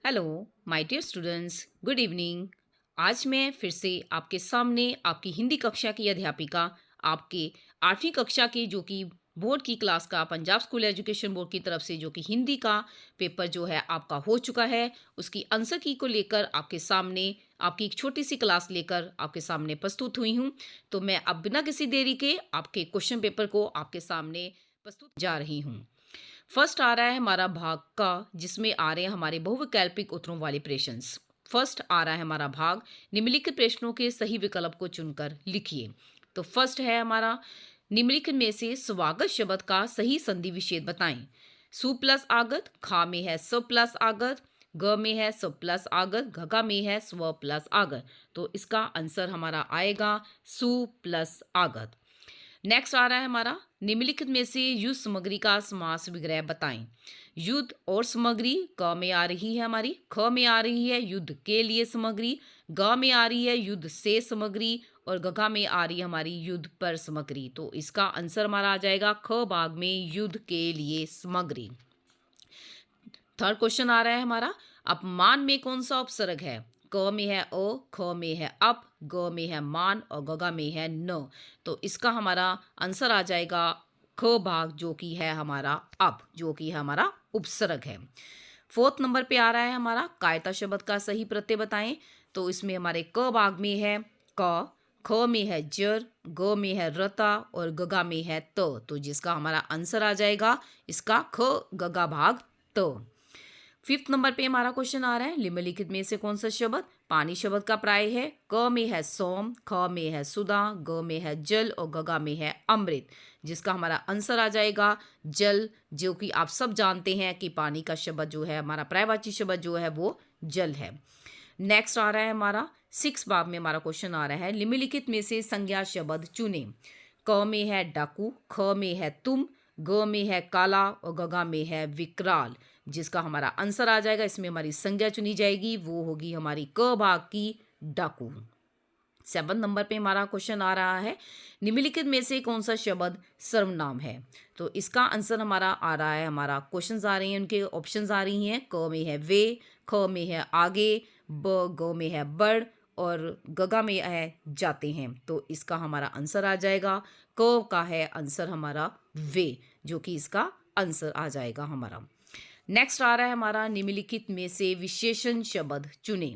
Hello my dear students, good evening. आज मैं फिर से आपके सामने आपकी हिंदी कक्षा की अध्यापिका, आपके 8वीं कक्षा के जो कि बोर्ड की क्लास का पंजाब स्कूल एजुकेशन बोर्ड की तरफ से जो कि हिंदी का पेपर जो है आपका हो चुका है, उसकी आंसर की को लेकर आपके सामने आपकी एक छोटी सी क्लास लेकर आपके सामने प्रस्तुत हुई हूँ। तो मैं अब बिना किसी देरी के आपके क्वेश्चन पेपर को आपके सामने प्रस्तुत जा रही हूँ। फर्स्ट आ रहा है हमारा भाग का, जिसमें आ रहे हैं हमारे बहुविकल्पिक उत्तरों वाले प्रश्न। फर्स्ट आ रहा है हमारा भाग, निम्नलिखित प्रश्नों के सही विकल्प को चुनकर लिखिए। तो फर्स्ट है हमारा, निम्नलिखित में से स्वागत शब्द का सही संधि विच्छेद बताएं। सु प्लस आगत, खा में है स प्लस आगत, ग में है स प्लस आगत, घगा में है स्व प्लस आगत। तो इसका आंसर हमारा आएगा सु प्लस आगत। नेक्स्ट आ रहा है हमारा, निम्नलिखित में से युद्ध सामग्री का समास विग्रह बताएं। युद्ध और सामग्री क में आ रही है हमारी, ख में आ रही है युद्ध के लिए सामग्री, ग में आ रही है युद्ध से सामग्री और गघा में आ रही है हमारी युद्ध पर सामग्री। तो इसका आंसर हमारा आ जाएगा ख भाग में युद्ध के लिए सामग्री। थर्ड क्वेश्चन आ रहा है हमारा, अपमान में कौन सा उपसर्ग है। क में है अ, ख में है अप, ग में है मान और गगा में है न। तो इसका हमारा आंसर आ जाएगा ख भाग, जो कि है हमारा अप, जो कि है हमारा उपसर्ग है। फोर्थ नंबर पे आ रहा है हमारा, कायता शब्द का सही प्रत्यय बताएं। तो इसमें हमारे क भाग में है क, ख में है जर, ग में है रता और गगा में है त। तो जिसका हमारा आंसर आ जाएगा इसका ख गगा भाग त। फिफ्थ नंबर पे हमारा क्वेश्चन आ रहा है, निम्नलिखित में से कौन सा शब्द पानी शब्द का प्राय है। क में है सोम, ख में है सुधा, ग में है जल और गगा में है अमृत। जिसका हमारा आंसर आ जाएगा जल, जो कि आप सब जानते हैं कि पानी का शब्द जो है हमारा प्रायवाची शब्द जो है वो जल है। नेक्स्ट आ रहा है हमारा, सिक्स भाग में हमारा क्वेश्चन आ रहा है, निम्नलिखित में से संज्ञा शब्द चुने। क में है डाकू, ख में है तुम, ग में है काला और गगा में है विकराल। जिसका हमारा आंसर आ जाएगा, इसमें हमारी संज्ञा चुनी जाएगी, वो होगी हमारी क भाग की डाकू। सेवन नंबर पे हमारा क्वेश्चन आ रहा है, निम्नलिखित में से कौन सा शब्द सर्वनाम है। तो इसका आंसर हमारा आ रहा है, हमारा क्वेश्चंस आ रही हैं, उनके ऑप्शंस आ रही हैं। क में है वे, ख में है आगे, ब ग में है बढ़ और गगा में है जाते हैं। तो इसका हमारा आंसर आ जाएगा, क का है आंसर हमारा वे, जो कि इसका आंसर आ जाएगा हमारा। नेक्स्ट आ रहा है हमारा, निम्नलिखित में से विशेषण शब्द चुने।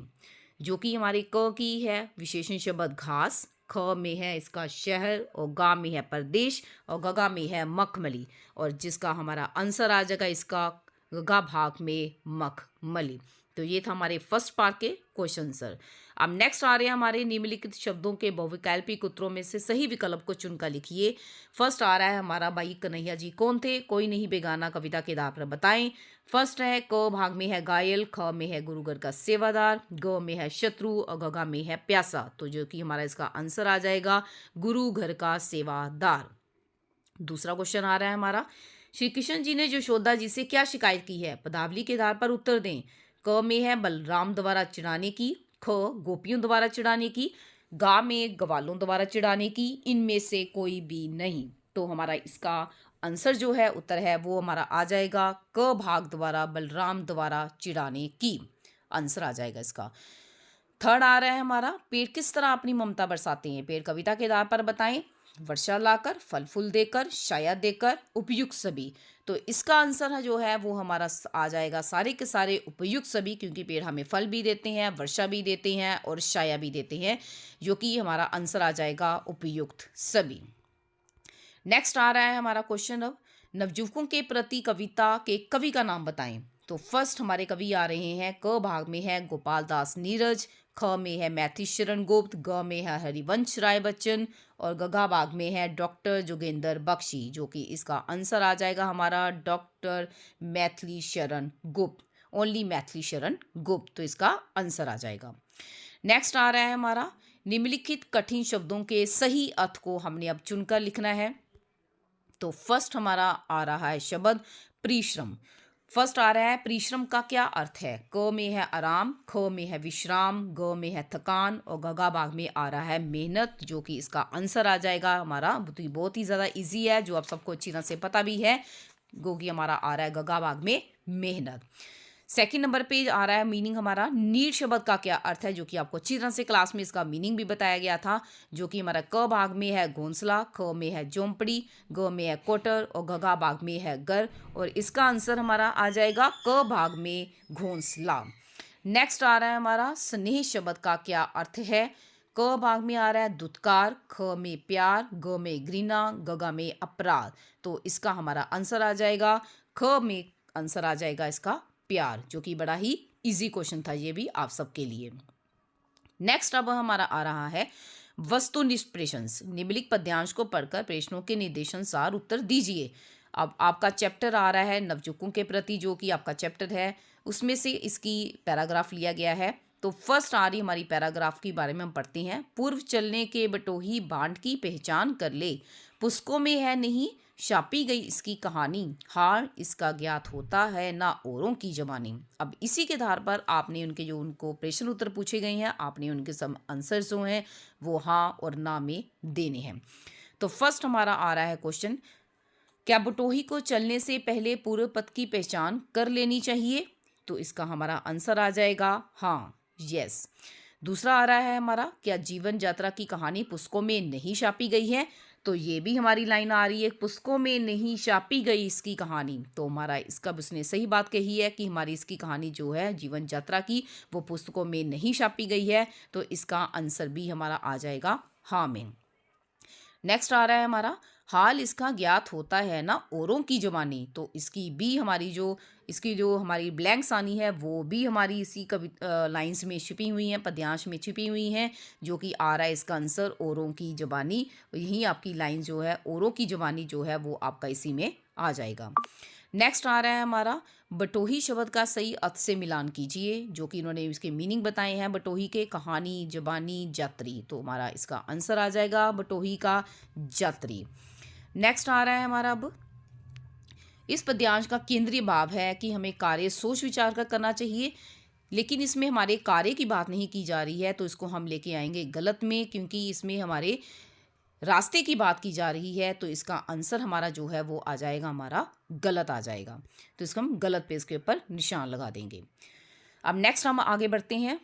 जो कि हमारे क की है विशेषण शब्द घास, ख में है इसका शहर और गा में है प्रदेश और गगा में है मखमली। और जिसका हमारा आंसर आ जाएगा इसका गगा भाग में मखमली। तो ये था हमारे फर्स्ट पार्ट के क्वेश्चन सर। अब नेक्स्ट आ रहे हैं हमारे, निम्नलिखित शब्दों के बहुविकल्पिक उत्तरों में से सही विकल्प को चुनकर लिखिए। फर्स्ट आ रहा है हमारा, भाई कन्हैया जी कौन थे, कोई नहीं बेगाना कविता के आधार पर बताएं। फर्स्ट है क भाग में है घायल, ख में है गुरुगर का सेवादार, ग में है शत्रु और गगा में है प्यासा। तो जो कि हमारा इसका आंसर आ जाएगा गुरु घर का सेवादार। दूसरा क्वेश्चन आ रहा है हमारा, श्री कृष्ण जी ने यशोदा जी से क्या शिकायत की है, पदावली के आधार पर उत्तर दें। क में है बलराम द्वारा चिढ़ाने की, ख गोपियों द्वारा चिढ़ाने की, गा में ग्वालों द्वारा चिढ़ाने की, इनमें से कोई भी नहीं। तो हमारा इसका आंसर जो है उत्तर है वो हमारा आ जाएगा क भाग द्वारा बलराम द्वारा चिढ़ाने की, आंसर आ जाएगा इसका। थर्ड आ रहा है हमारा, पेड़ किस तरह अपनी ममता बरसाते हैं, पेड़ कविता के आधार पर बताएं। वर्षा लाकर, फल फूल देकर, छाया देकर, उपयुक्त सभी। तो इसका आंसर है जो है वो हमारा आ जाएगा सारे के सारे उपयुक्त सभी, क्योंकि पेड़ हमें फल भी देते हैं, वर्षा भी देते हैं और छाया भी देते हैं, जो कि हमारा आंसर आ जाएगा उपयुक्त सभी। नेक्स्ट आ रहा है हमारा क्वेश्चन, अब नवयुवकों के प्रति कविता के कवि का नाम बताएं। तो फर्स्ट हमारे कवि आ रहे हैं, क भाग में है गोपाल दास नीरज, ख में है मैथिली शरण गुप्त, ग में है हरिवंश राय बच्चन और गगा भाग में है डॉक्टर जोगेंद्र बख्शी। जो कि इसका आंसर आ जाएगा हमारा डॉक्टर मैथिली शरण गुप्त, ओनली मैथिली शरण गुप्त। तो इसका आंसर आ जाएगा। नेक्स्ट आ रहा है हमारा, निम्नलिखित कठिन शब्दों के सही अर्थ को हमने अब चुनकर लिखना है। तो फर्स्ट हमारा आ रहा है शब्द परिश्रम। फर्स्ट आ रहा है, परिश्रम का क्या अर्थ है। क में है आराम, ख में है विश्राम, ग में है थकान और गगा भाग में आ रहा है मेहनत। जो कि इसका आंसर आ जाएगा हमारा, तो बहुत ही ज़्यादा इजी है, जो आप सबको अच्छी तरह से पता भी है, क्योंकि हमारा आ रहा है गगा भाग में मेहनत। सेकंड नंबर पे आ रहा है मीनिंग हमारा नीड शब्द का क्या अर्थ है, जो कि आपको अच्छी तरह से क्लास में इसका मीनिंग भी बताया गया था, जो कि हमारा क भाग में है घोंसला, ख में है झोंपड़ी, ग में है क्वार्टर और घघा भाग में है घर, और इसका आंसर हमारा आ जाएगा क भाग में घोंसला। नेक्स्ट आ रहा है हमारा स्नेह शब्द का क्या अर्थ है। क भाग में आ रहा है दुत्कार, ख में प्यार, ग में घृणा, गगा में अपराध। तो इसका हमारा आंसर आ जाएगा ख में आंसर आ जाएगा इसका प्यार, जो कि बड़ा ही इजी क्वेश्चन था ये भी आप सबके लिए। नेक्स्ट अब हमारा आ रहा है वस्तुनिष्ठ प्रश्न। निम्नलिखित पद्यांश को पढ़कर प्रश्नों के निर्देशानुसार उत्तर दीजिए। अब आपका चैप्टर आ रहा है नवयुवकों के प्रति, जो कि आपका चैप्टर है, उसमें से इसकी पैराग्राफ लिया गया है। तो फर्स्ट आ रही हमारी पैराग्राफ के बारे में हम पढ़ते हैं। पूर्व चलने के बटोही बांट की पहचान कर ले, पुस्तकों में है नहीं छापी गई इसकी कहानी, हाल इसका ज्ञात होता है ना औरों की जबानी। अब इसी के आधार पर आपने उनके जो उनको प्रश्न उत्तर पूछे गए हैं, आपने उनके सब आंसर जो हैं वो हाँ और ना में देने हैं। तो फर्स्ट हमारा आ रहा है क्वेश्चन, क्या बटोही को चलने से पहले पूर्व पथ की पहचान कर लेनी चाहिए। तो इसका हमारा आंसर आ जाएगा हाँ, यस। दूसरा आ रहा है हमारा, क्या जीवन यात्रा की कहानी पुस्तकों में नहीं छापी गई है। तो ये भी हमारी लाइन आ रही है, पुस्तकों में नहीं छापी गई इसकी कहानी। तो हमारा इसका उसने सही बात कही है कि हमारी इसकी कहानी जो है जीवन यात्रा की, वो पुस्तकों में नहीं छापी गई है। तो इसका आंसर भी हमारा आ जाएगा हाँ में। नेक्स्ट आ रहा है हमारा, हाल इसका ज्ञात होता है ना औरों की जबानी। तो इसकी भी हमारी जो इसकी जो हमारी ब्लैंक्स आनी है वो भी हमारी इसी लाइंस में छिपी हुई हैं, पद्यांश में छिपी हुई हैं, जो कि आ रहा है इसका आंसर औरों की जबानी। यही आपकी लाइन जो है औरों की जबानी जो है वो आपका इसी में आ जाएगा। नेक्स्ट आ रहा है हमारा, बटोही शब्द का सही अर्थ से मिलान कीजिए, जो कि इन्होंने इसके मीनिंग बताए हैं बटोही के, कहानी, जबानी, जात्री। तो हमारा इसका आंसर आ जाएगा बटोही का जात्री। नेक्स्ट आ रहा है हमारा, अब इस पद्यांश का केंद्रीय भाव है कि हमें कार्य सोच विचार कर करना चाहिए, लेकिन इसमें हमारे कार्य की बात नहीं की जा रही है। तो इसको हम लेके आएंगे गलत में, क्योंकि इसमें हमारे रास्ते की बात की जा रही है। तो इसका आंसर हमारा जो है वो आ जाएगा हमारा गलत आ जाएगा। तो इसको हम गलत पे इसके ऊपर निशान लगा देंगे। अब नेक्स्ट हम आगे बढ़ते हैं।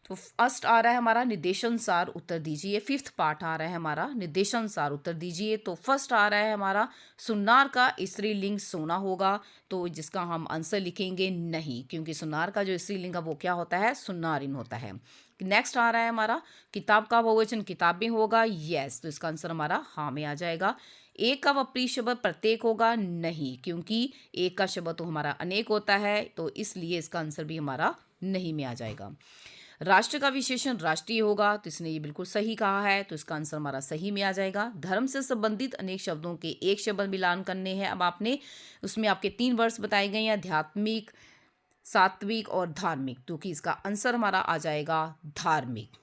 तो फर्स्ट आ रहा है हमारा निर्देशानुसार उत्तर दीजिए। फिफ्थ पार्ट आ रहा है हमारा निर्देशानुसार उत्तर दीजिए। तो फर्स्ट आ रहा है हमारा, सुनार का स्त्रीलिंग सोना होगा। तो जिसका हम आंसर लिखेंगे नहीं, क्योंकि सुनार का जो स्त्रीलिंग है वो क्या होता है, सुनारिन होता है। नेक्स्ट आ रहा है हमारा, किताब का बहुवचन किताबें होगा। यस, तो इसका आंसर हमारा हाँ में आ जाएगा। एक का विपरीत शब्द प्रत्येक होगा नहीं, क्योंकि एक का शब्द तो हमारा अनेक होता है। तो इसलिए इसका आंसर भी हमारा नहीं में आ जाएगा। राष्ट्र का विशेषण राष्ट्रीय होगा। तो इसने ये बिल्कुल सही कहा है। तो इसका आंसर हमारा सही में आ जाएगा। धर्म से संबंधित अनेक शब्दों के एक शब्द मिलान करने हैं। अब आपने उसमें आपके 3 वर्ड्स बताए गए हैं, आध्यात्मिक, सात्विक और धार्मिक। तो कि इसका आंसर हमारा आ जाएगा धार्मिक।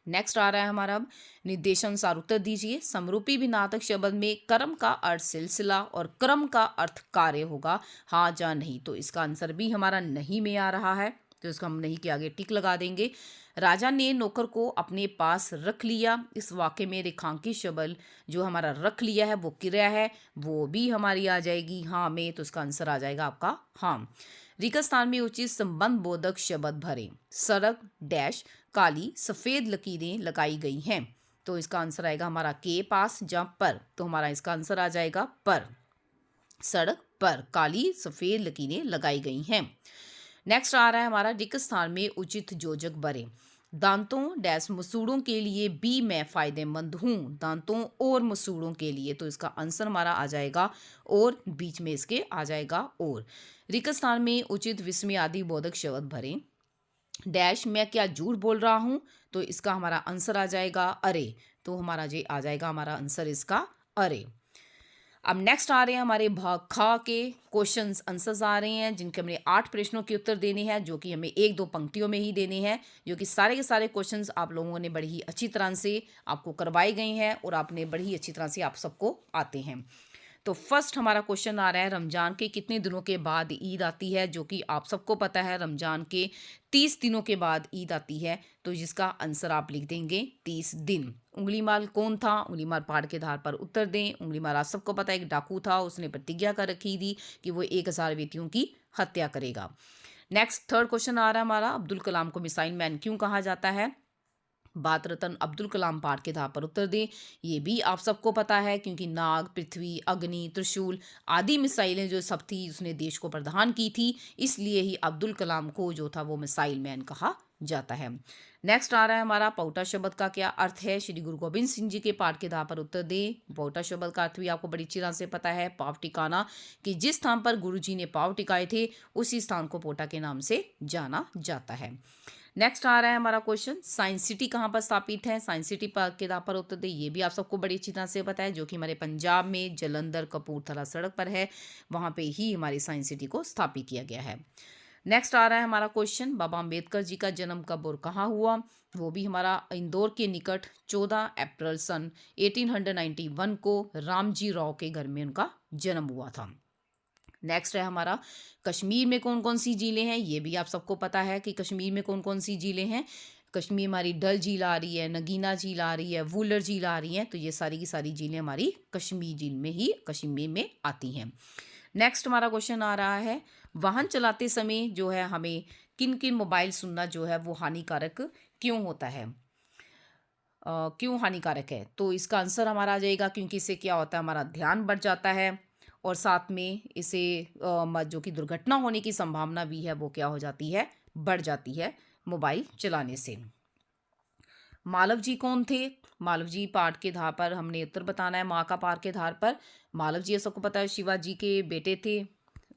नेक्स्ट आ रहा है हमारा, अब निर्देशानुसार उत्तर दीजिए। समरूपी भिन्नार्थक शब्द में कर्म का अर्थ सिलसिला और क्रम का अर्थ कार्य होगा, हाँ या नहीं। तो इसका आंसर भी हमारा नहीं में आ रहा है। तो इसको हम नहीं के आगे टिक लगा देंगे। राजा ने नौकर को अपने पास रख लिया, इस वाक्य में रेखांकित शब्द जो हमारा रख लिया है वो क्रिया है, वो भी हमारी आ जाएगी हाँ में। तो इसका आंसर आ जाएगा आपका हाँ। रिक्त स्थान में उचित संबंध बोधक शब्द भरें। सड़क डैश काली सफेद लकीरें लगाई गई हैं। तो इसका आंसर आएगा हमारा के पास या पर। तो हमारा इसका आंसर आ जाएगा पर। सड़क पर काली सफेद लकीरें लगाई गई हैं। नेक्स्ट आ रहा है हमारा, रिक्त स्थान में उचित योजक भरें। दांतों डैश मसूड़ों के लिए बी मैं फायदेमंद हूँ, दांतों और मसूड़ों के लिए। तो इसका आंसर हमारा आ जाएगा और, बीच में इसके आ जाएगा और। रिक्त स्थान में उचित विस्मय आदि बोधक शब्द भरें। डैश मैं क्या झूठ बोल रहा हूँ। तो इसका हमारा आंसर आ जाएगा अरे। तो हमारा ये आ जाएगा हमारा आंसर इसका अरे। अब नेक्स्ट आ रहे हैं हमारे भाग खा के क्वेश्चंस आंसर्स आ रहे हैं, जिनके हमने 8 प्रश्नों के उत्तर देने हैं, जो कि हमें 1-2 पंक्तियों में ही देने हैं, जो कि सारे के सारे क्वेश्चंस आप लोगों ने बड़ी ही अच्छी तरह से आपको करवाए गए हैं और आपने बड़ी ही अच्छी तरह से आप सबको आते हैं। तो फर्स्ट हमारा क्वेश्चन आ रहा है, रमजान के कितने दिनों के बाद ईद आती है। जो कि आप सबको पता है रमजान के 30 दिनों के बाद ईद आती है। तो जिसका आंसर आप लिख देंगे 30 दिन। उंगलीमाल कौन था, उंगलीमाल पहाड़ के आधार पर उत्तर दें। उंगलीमाल आप सबको पता है एक डाकू था, उसने प्रतिज्ञा कर रखी थी कि वो 1000 व्यक्तियों की हत्या करेगा। नेक्स्ट थर्ड क्वेश्चन आ रहा है हमारा, अब्दुल कलाम को मिसाइल मैन क्यों कहा जाता है? भारत रत्न अब्दुल कलाम पाठ के आधार पर उत्तर दें। ये भी आप सबको पता है, क्योंकि नाग, पृथ्वी, अग्नि, त्रिशूल आदि मिसाइलें जो सब थी उसने देश को प्रदान की थी, इसलिए ही अब्दुल कलाम को जो था वो मिसाइल मैन कहा जाता है। नेक्स्ट आ रहा है हमारा, पाउटा शब्द का क्या अर्थ है? श्री गुरु गोबिंद सिंह जी के पाठ के आधार पर उत्तर दें। पाउटा शब्द का अर्थ भी आपको बड़ी अच्छी तरह से पता है, पाव टिकाना, कि जिस स्थान पर गुरु जी ने पाव टिकाए थे उसी स्थान को पोटा के नाम से जाना जाता है। नेक्स्ट आ रहा है हमारा क्वेश्चन, साइंस सिटी कहाँ पर स्थापित है? साइंस सिटी के आधार पर उत्तर दे। ये भी आप सबको बड़ी अच्छी तरह से पता है, जो कि हमारे पंजाब में जलंधर कपूरथला सड़क पर है, वहाँ पे ही हमारी साइंस सिटी को स्थापित किया गया है। नेक्स्ट आ रहा है हमारा क्वेश्चन, बाबा अम्बेडकर जी का जन्म कब और कहाँ हुआ? वो भी हमारा इंदौर के निकट 14 अप्रैल सन 1891 को रामजी राव के घर में उनका जन्म हुआ था। नेक्स्ट है हमारा, कश्मीर में कौन कौन सी झीलें हैं? ये भी आप सबको पता है कि कश्मीर में कौन कौन सी झीलें हैं। कश्मीर हमारी डल झील आ रही है, नगीना झील आ रही है, वूलर झील आ रही है, तो ये सारी की सारी झीलें हमारी कश्मीर झील में ही, कश्मीर में आती हैं। नेक्स्ट हमारा क्वेश्चन आ रहा है, वाहन चलाते समय जो है हमें किन किन मोबाइल सुनना जो है वो हानिकारक क्यों होता है? क्यों हानिकारक है? तो इसका आंसर हमारा आ जाएगा, क्योंकि इससे क्या होता है, हमारा ध्यान बढ़ जाता है और साथ में इसे जो कि दुर्घटना होने की संभावना भी है वो क्या हो जाती है, बढ़ जाती है मोबाइल चलाने से। मालव जी कौन थे? मालव जी पाठ के आधार पर हमने उत्तर बताना है, माँ का पाठ के आधार पर। मालव जी सबको पता है शिवाजी के बेटे थे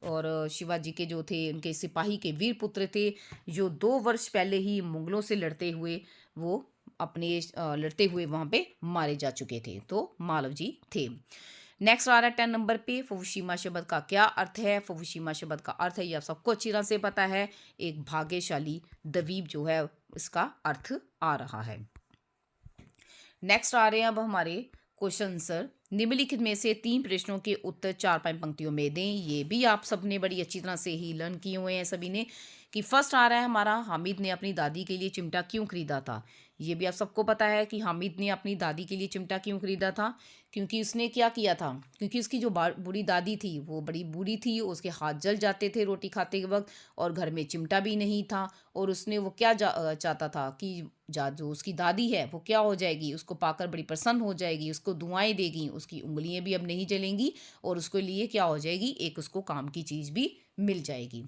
और शिवाजी के जो थे उनके सिपाही के वीर पुत्र थे, जो 2 वर्ष पहले ही मुगलों से लड़ते हुए वो अपने लड़ते हुए वहाँ पे मारे जा चुके थे, तो मालव जी थे। नेक्स्ट आ रहा है 10 नंबर पे, फुकुशिमा शब्द का क्या अर्थ है? फुकुशिमा शब्द का अर्थ है, ये आप सबको अच्छी तरह से पता है, एक भाग्यशाली द्वीप जो है इसका अर्थ आ रहा है। नेक्स्ट आ रहे हैं अब हमारे क्वेश्चन आंसर, निम्नलिखित में से 3 प्रश्नों के उत्तर 4-5 पंक्तियों में दें। ये भी आप सबने बड़ी अच्छी तरह से ही लर्न किए हुए हैं सभी ने। कि फर्स्ट आ रहा है हमारा, हामिद ने अपनी दादी के लिए चिमटा क्यों खरीदा था? ये भी आप सबको पता है कि हामिद ने अपनी दादी के लिए चिमटा क्यों खरीदा था, क्योंकि उसने क्या किया था, क्योंकि उसकी जो बूढ़ी दादी थी वो बड़ी बूढ़ी थी, उसके हाथ जल जाते थे रोटी खाते के वक्त, और घर में चिमटा भी नहीं था, और उसने वो क्या चाहता था कि जो उसकी दादी है वो क्या हो जाएगी, उसको पाकर बड़ी प्रसन्न हो जाएगी, उसको दुआएं देगी, उसकी उंगलियां भी अब नहीं जलेंगी, और उसके लिए क्या हो जाएगी, एक उसको काम की चीज़ भी मिल जाएगी।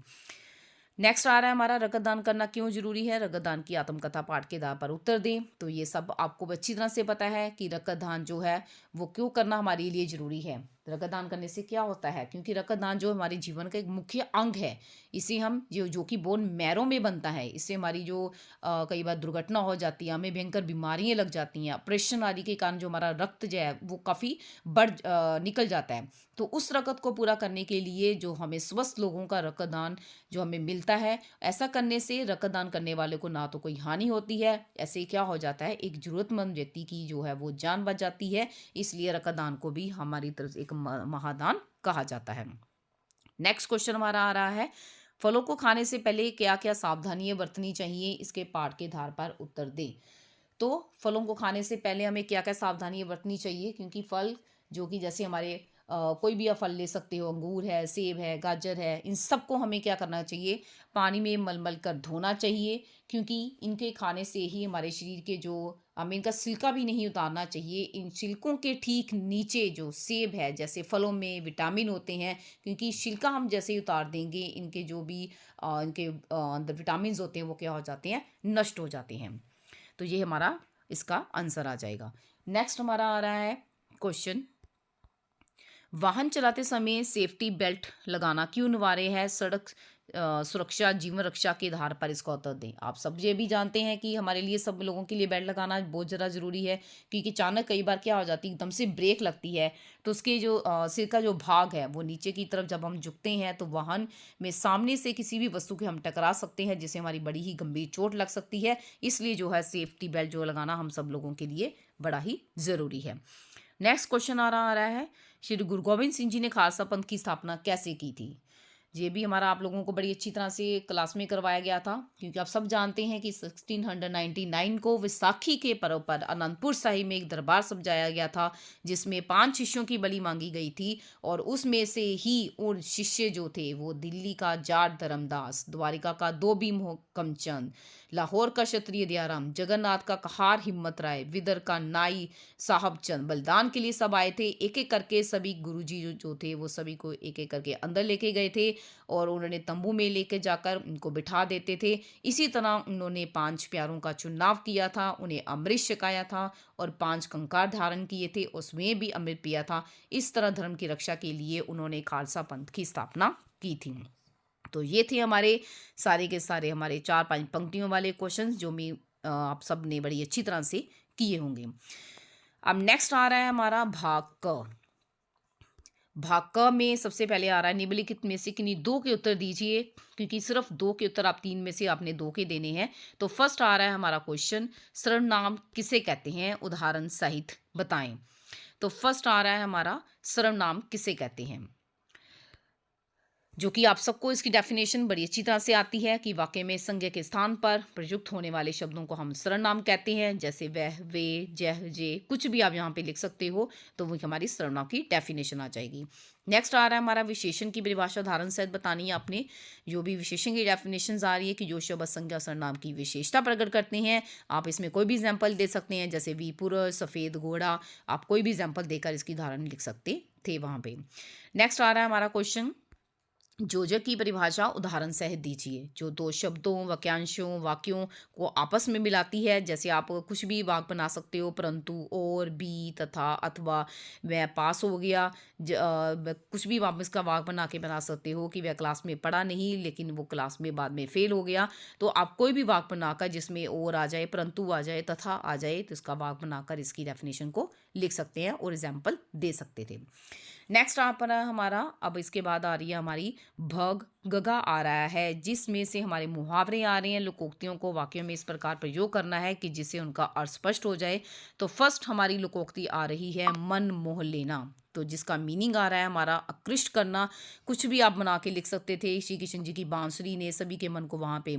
नेक्स्ट आ रहा है हमारा, रक्तदान करना क्यों जरूरी है? रक्तदान की आत्मकथा पाठ के आधार पर उत्तर दें। तो ये सब आपको अच्छी तरह से पता है कि रक्तदान जो है वो क्यों करना हमारे लिए जरूरी है। रक्तदान करने से क्या होता है, क्योंकि रक्तदान जो हमारे जीवन का एक मुख्य अंग है, इसे हम जो कि बोन मैरो में बनता है, इससे हमारी जो कई बार दुर्घटना हो जाती है, हमें भयंकर बीमारियां लग जाती हैं, ऑपरेशन आदि के कारण जो हमारा रक्त जो है वो काफ़ी निकल जाता है, तो उस रक्त को पूरा करने के लिए जो हमें स्वस्थ लोगों का रक्तदान जो हमें मिलता है, ऐसा करने से रक्तदान करने वाले को ना तो कोई हानि होती है, ऐसे क्या हो जाता है, एक जरूरतमंद व्यक्ति की जो है वो जान बच जाती है, इसलिए रक्तदान को भी हमारी तरफ से एक महादान कहा जाता है। नेक्स्ट क्वेश्चन हमारा आ रहा है, फलों को खाने से पहले क्या क्या सावधानियां बरतनी चाहिए? इसके पाठ के आधार पर उत्तर दें। तो फलों को खाने से पहले हमें क्या क्या सावधानियां बरतनी चाहिए, क्योंकि फल जो कि जैसे हमारे कोई भी आप फल ले सकते हो, अंगूर है, सेब है, गाजर है, इन सबको हमें क्या करना चाहिए, पानी में मल कर धोना चाहिए, क्योंकि इनके खाने से ही हमारे शरीर के जो हमें इनका छिलका भी नहीं उतारना चाहिए। इन छिलकों के ठीक नीचे जो सेब है, जैसे फलों में विटामिन होते हैं, क्योंकि छिलका हम जैसे ही उतार देंगे, इनके जो भी इनके अंदर विटामिन होते हैं वो क्या हो जाते हैं, नष्ट हो जाते हैं। तो ये हमारा इसका आंसर आ जाएगा। नेक्स्ट हमारा आ रहा है क्वेश्चन, वाहन चलाते समय सेफ्टी बेल्ट लगाना क्यों अनिवार्य है? सड़क सुरक्षा जीवन रक्षा के आधार पर इसका उत्तर दें। आप सब ये भी जानते हैं कि हमारे लिए, सब लोगों के लिए बेल्ट लगाना बहुत ज़्यादा ज़रूरी है, क्योंकि अचानक कई बार क्या हो जाती है, एकदम से ब्रेक लगती है, तो उसके जो सिर का जो भाग है वो नीचे की तरफ जब हम झुकते हैं तो वाहन में सामने से किसी भी वस्तु के हम टकरा सकते हैं, जिससे हमारी बड़ी ही गंभीर चोट लग सकती है, इसलिए जो है सेफ्टी बेल्ट जो लगाना हम सब लोगों के लिए बड़ा ही ज़रूरी है। नेक्स्ट क्वेश्चन आ रहा है, श्री गुरु गोबिंद सिंह जी ने खालसा पंथ की स्थापना कैसे की थी? ये भी हमारा आप लोगों को बड़ी अच्छी तरह से क्लास में करवाया गया था, क्योंकि आप सब जानते हैं कि 1699 को विसाखी के पर्व पर अनंतपुर साहिब में एक दरबार सजाया गया था, जिसमें 5 शिष्यों की बलि मांगी गई थी और उसमें से ही उन शिष्य जो थे वो दिल्ली का जाट धर्मदास, द्वारिका का धोबी मोहकम चंद, लाहौर का क्षत्रिय दयाराम, जगन्नाथ का कहार हिम्मत राय, विदर का नाई साहब चंद, बलिदान के लिए सब आए थे। एक एक करके सभी गुरुजी जो थे वो सभी को एक एक करके अंदर लेके गए थे और उन्होंने तंबू में लेके जाकर उनको बिठा देते थे। इसी तरह उन्होंने 5 प्यारों का चुनाव किया था, उन्हें अमृत छकाया था और 5 कंकार धारण किए थे, उसमें भी अमृत पिया था। इस तरह धर्म की रक्षा के लिए उन्होंने खालसा पंथ की स्थापना की थी। तो ये थे हमारे सारे के सारे हमारे 4-5 पंक्तियों वाले क्वेश्चंस, जो भी आप सब ने बड़ी अच्छी तरह से किए होंगे। अब नेक्स्ट आ रहा है हमारा भाग क। भाग क में सबसे पहले आ रहा है निम्नलिखित में से किन्हीं 2 के उत्तर दीजिए, क्योंकि सिर्फ 2 के उत्तर आप 3 में से आपने 2 के देने हैं। तो फर्स्ट आ रहा है हमारा क्वेश्चन, सर्वनाम किसे कहते हैं, उदाहरण सहित बताएं। तो फर्स्ट आ रहा है हमारा सर्वनाम किसे कहते हैं, जो कि आप सबको इसकी डेफिनेशन बड़ी अच्छी तरह से आती है कि वाक्य में संज्ञा के स्थान पर प्रयुक्त होने वाले शब्दों को हम सर्वनाम कहते हैं। जैसे वह, वे, जह, जे, कुछ भी आप यहाँ पे लिख सकते हो, तो वो हमारी सर्वनाम की डेफिनेशन आ जाएगी। नेक्स्ट आ रहा है हमारा विशेषण की परिभाषा, उदाहरण सहित बतानी है आपने। जो भी विशेषण की डेफिनेशन आ रही है कि जो शब्द संज्ञा सर्वनाम की विशेषता प्रकट करते हैं। आप इसमें कोई भी एग्जाम्पल दे सकते हैं, जैसे विपुर, सफ़ेद घोड़ा, आप कोई भी एग्जाम्पल देकर इसकी उदाहरण लिख सकते थे वहाँ पे। नेक्स्ट आ रहा है हमारा क्वेश्चन, योजक की परिभाषा उदाहरण सहित दीजिए, जो 2 शब्दों, वाक्यांशों, वाक्यों को आपस में मिलाती है। जैसे आप कुछ भी वाक्य बना सकते हो, परंतु, और, भी, तथा, अथवा, वह पास हो गया। कुछ भी आप इसका वाक्य बना सकते हो कि वह क्लास में पढ़ा नहीं लेकिन वो क्लास में बाद में फेल हो गया। तो आप कोई भी वाक्य बनाकर जिसमें और आ जाए, परंतु आ जाए, तथा आ जाए, तो इसका वाक्य बनाकर इसकी डेफिनेशन को लिख सकते हैं और एग्जाम्पल दे सकते थे। नेक्स्ट आप हमारा, अब इसके बाद आ रही है हमारी भग गगा आ रहा है, जिसमें से हमारे मुहावरे आ रहे हैं। लोकोक्तियों को वाक्यों में इस प्रकार प्रयोग करना है कि जिससे उनका अर्थ स्पष्ट हो जाए। तो फर्स्ट हमारी लोकोक्ति आ रही है मन मोह लेना, तो जिसका मीनिंग आ रहा है हमारा आकृष्ट करना। कुछ भी आप बना के लिख सकते थे। श्री कृष्ण जी की बांसुरी ने सभी के मन को वहाँ पे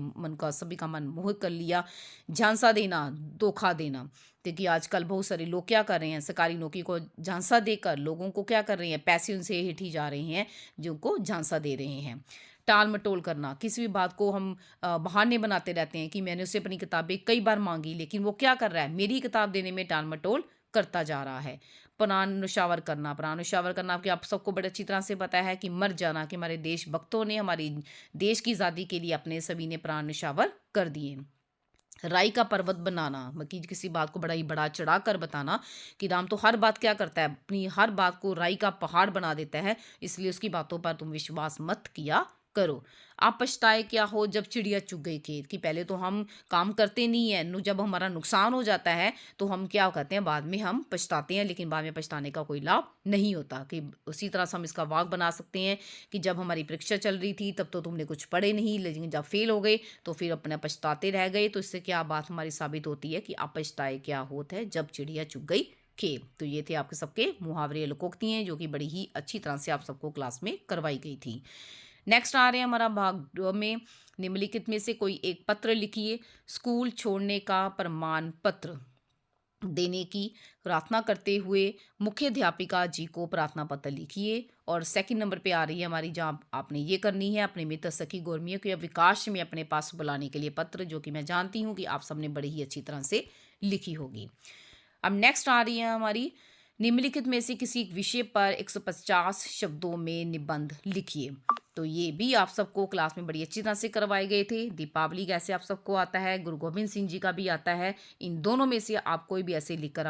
सभी का मन मोह कर लिया। झांसा देना, धोखा देना, क्योंकि आजकल बहुत सारे लोग क्या कर रहे हैं, सरकारी नौकरी को झांसा देकर लोगों को क्या कर रहे हैं, पैसे उनसे हिठी जा रहे हैं जिनको झांसा दे रहे हैं। टाल मटोल करना, किसी भी बात को हम बहाने बनाते रहते हैं कि मैंने उससे अपनी किताबें कई बार मांगी लेकिन वो क्या कर रहा है, मेरी किताब देने में टाल मटोल करता जा रहा है। प्राणनुशावर करना, प्राणनुशावर करना आपके आप सबको बड़ी अच्छी तरह से पता है कि मर जाना, कि हमारे देशभक्तों ने हमारी देश की आज़ादी के लिए अपने सभी ने प्राण न्यौछावर कर दिए। राई का पर्वत बनाना, मतलब किसी बात को बड़ा ही बड़ा चढ़ा कर बताना कि राम तो हर बात क्या करता है, अपनी हर बात को राई का पहाड़ बना देता है, इसलिए उसकी बातों पर तुम विश्वास मत किया करो। आप पछताए क्या हो जब चिड़िया चुग गई खेत, कि पहले तो हम काम करते नहीं है, जब हमारा नुकसान हो जाता है तो हम क्या कहते हैं, बाद में हम पछताते हैं, लेकिन बाद में पछताने का कोई लाभ नहीं होता। कि उसी तरह से हम इसका वाक बना सकते हैं कि जब हमारी परीक्षा चल रही थी तब तो तुमने कुछ पढ़े नहीं, लेकिन जब फेल हो गए तो फिर अपना पछताते रह गए। तो इससे क्या बात हमारी साबित होती है कि आप पछताए क्या होता है जब चिड़िया चुग गई खेत। तो ये थे आपके सबके मुहावरे लोकोक्ति हैं, जो कि बड़ी ही अच्छी तरह से आप सबको क्लास में करवाई गई थी। नेक्स्ट आ रहे हैं हमारा भाग में, निम्नलिखित में से कोई एक पत्र लिखिए। स्कूल छोड़ने का प्रमाण पत्र देने की प्रार्थना करते हुए मुख्याध्यापिका जी को प्रार्थना पत्र लिखिए। और सेकंड नंबर पे आ रही है हमारी, जहाँ आपने ये करनी है अपने मित्र सखी गोर्मियों के विकास में अपने पास बुलाने के लिए पत्र, जो कि मैं जानती हूँ कि आप सबने बड़ी ही अच्छी तरह से लिखी होगी। अब नेक्स्ट आ रही है हमारी, निम्नलिखित में से किसी एक विषय पर 150 शब्दों में निबंध लिखिए। तो ये भी आप सबको क्लास में बड़ी अच्छी तरह से करवाए गए थे। दीपावली कैसे आप सबको आता है, गुरु गोविंद सिंह जी का भी आता है। इन दोनों में से आप कोई भी ऐसे लिखकर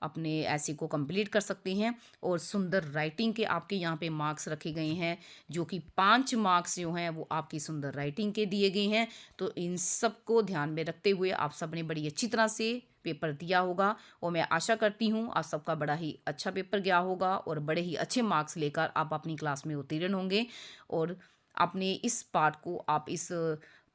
अपने ऐसे को कंप्लीट कर सकते हैं। और सुंदर राइटिंग के आपके यहाँ पे मार्क्स रखे गए हैं, जो कि 5 मार्क्स जो हैं वो आपकी सुंदर राइटिंग के दिए गए हैं। तो इन सबको ध्यान में रखते हुए आप सब ने बड़ी अच्छी तरह से पेपर दिया होगा और मैं आशा करती हूँ आप सबका बड़ा ही अच्छा पेपर गया होगा और बड़े ही अच्छे मार्क्स लेकर आप अपनी क्लास में उत्तीर्ण होंगे। और अपने इस पार्ट को, आप इस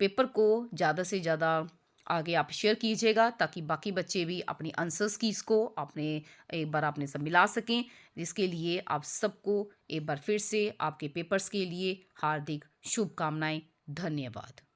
पेपर को ज़्यादा से ज़्यादा आगे आप शेयर कीजिएगा ताकि बाकी बच्चे भी अपनी आंसर्स कीज़ को अपने एक बार अपने सब मिला सकें। जिसके लिए आप सबको एक बार फिर से आपके पेपर्स के लिए हार्दिक शुभकामनाएँ। धन्यवाद।